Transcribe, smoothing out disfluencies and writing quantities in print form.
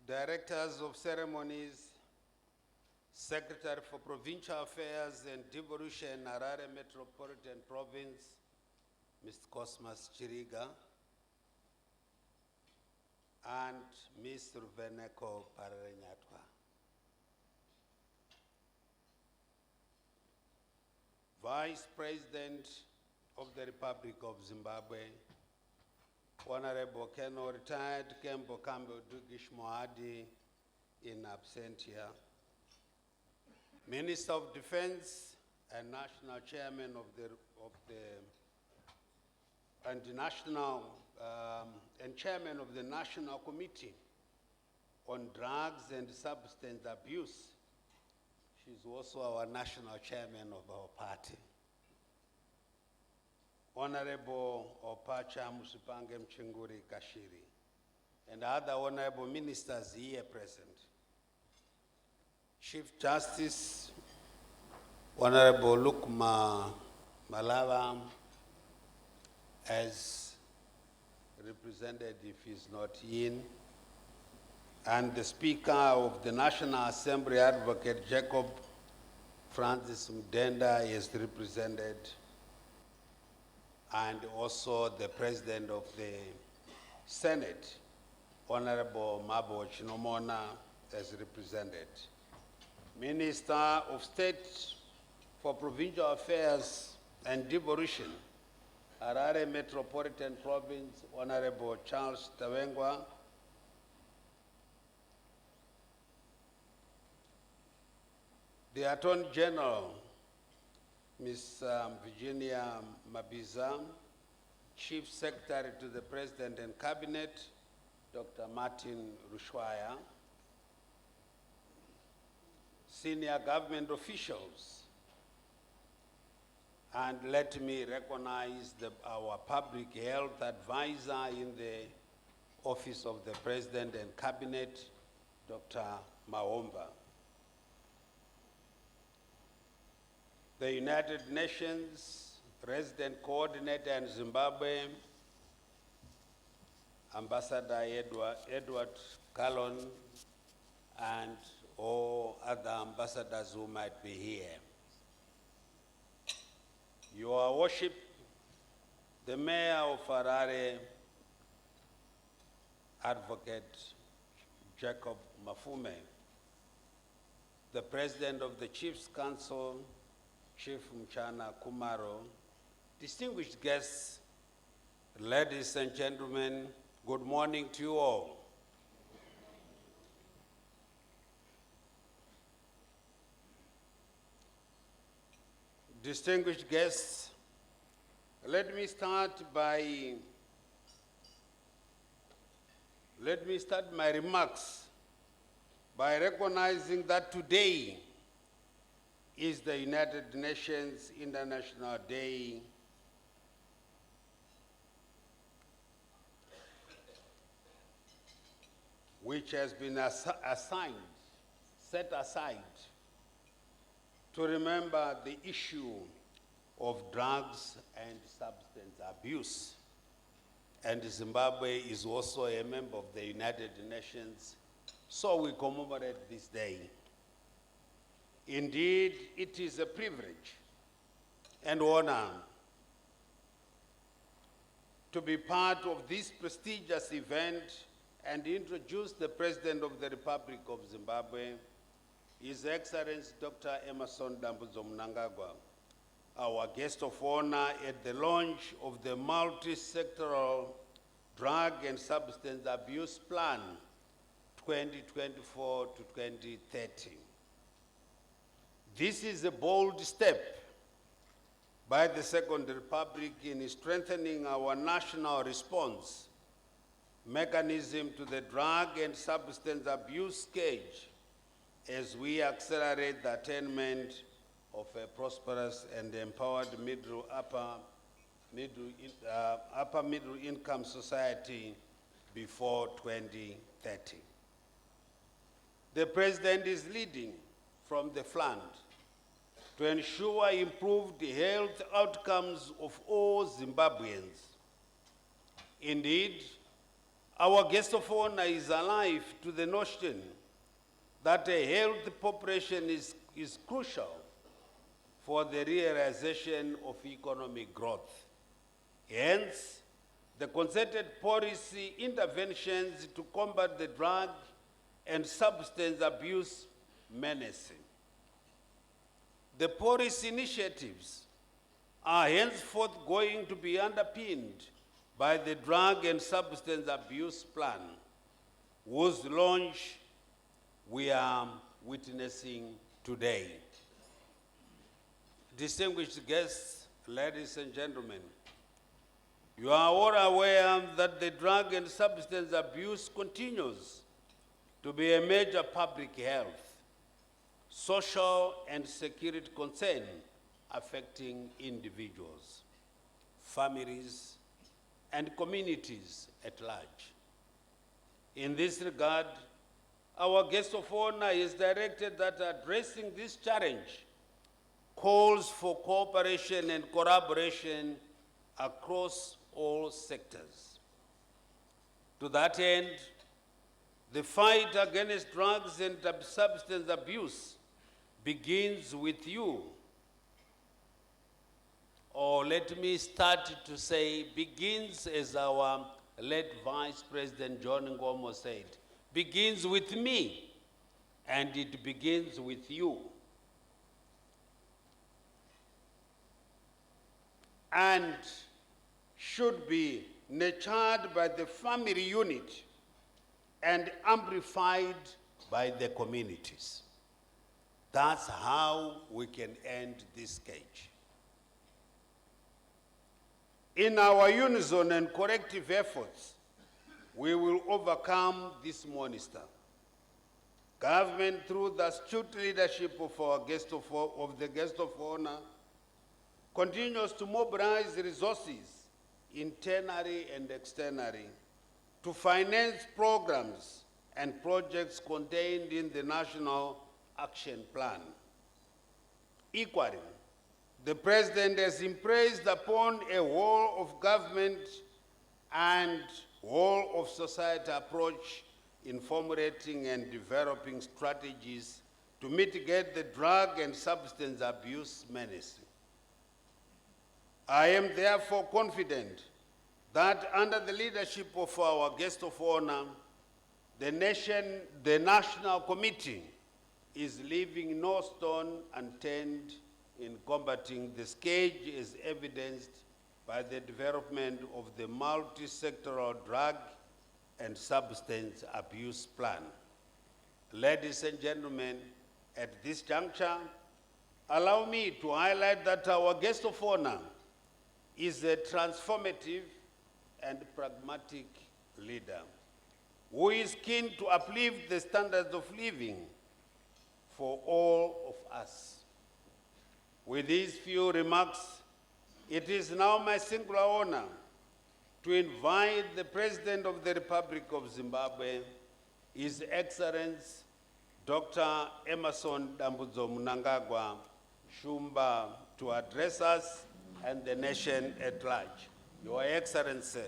Directors of Ceremonies, Secretary for Provincial Affairs and Devolution, Harare Metropolitan Province, Mr. Cosmas Chiriga, and Ms. Ruveneko Pararenyatwa. Vice President of the Republic of Zimbabwe, Honorable Keno retired Kembo Kambo Dugish Moadi in absentia, Minister of Defense and National Chairman Chairman of the National Committee on Drugs and Substance Abuse. She's also our national chairman of our party. Honorable Opacha Musipange Mchinguri Kashiri, and other honorable ministers here present. Chief Justice, Honorable Lukma Malava, as represented if he's not in, and the Speaker of the National Assembly, Advocate Jacob Francis Mdenda, is represented, and also the President of the Senate, Honorable Mabo Chinomona, is represented. Minister of State for Provincial Affairs and Devolution, Harare Metropolitan Province, Honorable Charles Chiwenga, the Attorney General, Ms. Virginia Mabiza, Chief Secretary to the President and Cabinet, Dr. Martin Rushwaya, senior government officials, and let me recognize our public health advisor in the Office of the President and Cabinet, Dr. Maomba. The United Nations Resident Coordinator in Zimbabwe, Ambassador Edward Callon, and all other ambassadors who might be here. Your Worship, the Mayor of Harare, Advocate Jacob Mafume, the President of the Chiefs Council, Chief Mchana Kumaro, distinguished guests, ladies and gentlemen, good morning to you all. Distinguished guests, let me start my remarks by recognizing that today is the United Nations International Day which has been set aside to remember the issue of drugs and substance abuse. And Zimbabwe is also a member of the United Nations, so we commemorate this day. Indeed, it is a privilege and honor to be part of this prestigious event and introduce the President of the Republic of Zimbabwe, His Excellency Dr. Emmerson Dambudzo Mnangagwa, our guest of honor at the launch of the multi-sectoral drug and substance abuse plan 2024 to 2030. This is a bold step by the Second Republic in strengthening our national response mechanism to the drug and substance abuse scourge as we accelerate the attainment of a prosperous and empowered upper middle income society before 2030. The President is leading from the front to ensure improved health outcomes of all Zimbabweans. Indeed, Our guest of honor is alive to the notion that a healthy population is crucial for the realization of economic growth. Hence, the concerted policy interventions to combat the drug and substance abuse menace. The policy initiatives are henceforth going to be underpinned by the Drug and Substance Abuse Plan, whose launch we are witnessing today. Distinguished guests, ladies and gentlemen, you are all aware that the drug and substance abuse continues to be a major public health, social and security concern affecting individuals, families, and communities at large. In this regard, our guest of honor is directed that addressing this challenge calls for cooperation and collaboration across all sectors. To that end, the fight against drugs and substance abuse begins with you. Or let me start to say, begins as our late Vice President John Ngomo said, begins with me, and it begins with you. And should be nurtured by the family unit and amplified by the communities. That's how we can end this cage. In our unison and collective efforts, we will overcome this monster. Government, through the astute leadership of the guest of honor, continues to mobilize resources internally and externally to finance programs and projects contained in the National Action Plan. Equally, the President has impressed upon a whole of government and whole of society approach in formulating and developing strategies to mitigate the drug and substance abuse menace. I am therefore confident that under the leadership of our guest of honor, the National Committee is leaving no stone unturned in combating the scourge as evidenced by the development of the multi-sectoral drug and substance abuse plan. Ladies and gentlemen, at this juncture, allow me to highlight that our guest of honor is a transformative and pragmatic leader who is keen to uplift the standards of living for all of us. With these few remarks, it is now my singular honor to invite the President of the Republic of Zimbabwe, His Excellency Dr. Emmerson Dambudzo Mnangagwa Shumba, to address us and the nation at large. Your Excellency.